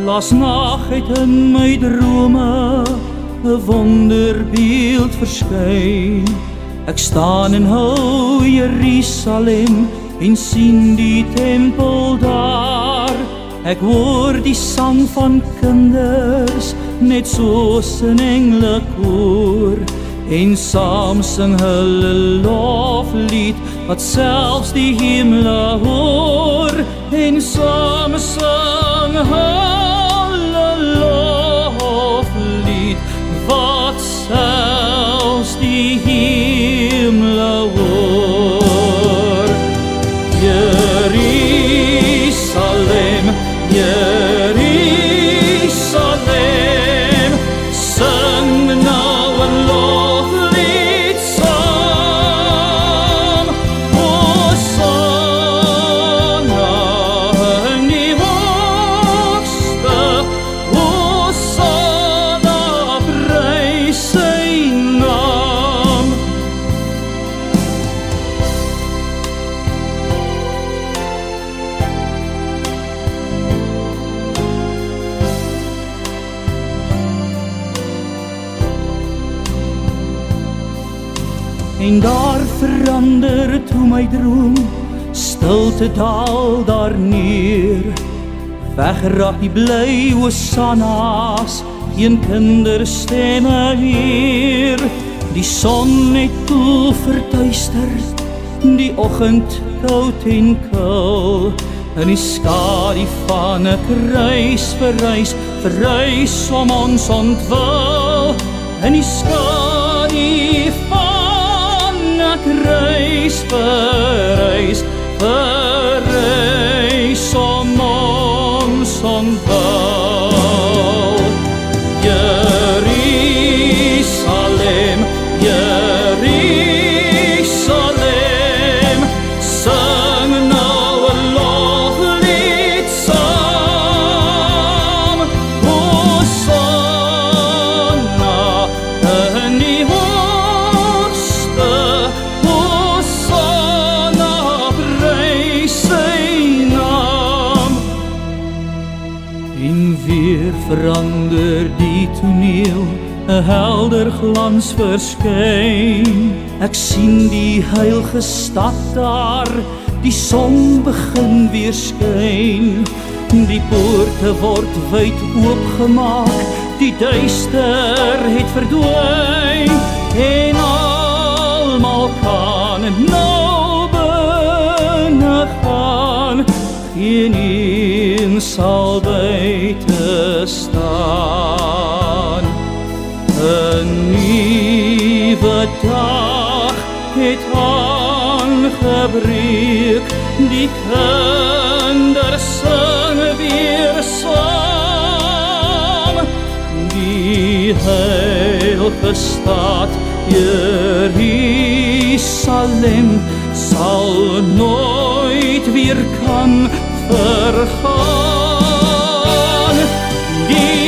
Laasnag het in my drome 'n wonderbeeld verskyn. Ek staan en hou Jerusalem en sien die tempel daar. Ek hoor die sang van kinders, net soos 'n engelekoor, en saam sing hulle loflied, wat selfs die hemel hoor, en saam sing hulle loflied, wat selfs die hemel hoor. Jerusalem, Jerusalem, sing nou 'n loflied saam. Hosanna in die hoogste, Hosanna, prys sy naam. En daar verander toe my droom, stilte daal daar neer. Wegraak die bly hosanna's, geen kinderstemme meer. Die son het toe verduister, die oggend koud en kil. In die skadu van 'n kruis verrys om ons ontwil. In die skadu van 'n kruis verrys om ons ontwil. Jerusalem, Jerusalem, sing nou 'n loflied saam. Hosanna in die hoogste, Hosanna, prys sy naam. En weer verander die toneel, 'n helder glans verskyn. Ek sien die heilige stad daar, die son begin weer skyn. Die poorte word wyd oopgemaak, die duister het verdwyn, en almal kan nou binne gaan, geen een sal buite staan. 'n nuwe dag het aangebreek, die kinders sing weer saam. Die heilige stad Jerusalem sal nooit weer kan vergaan. Die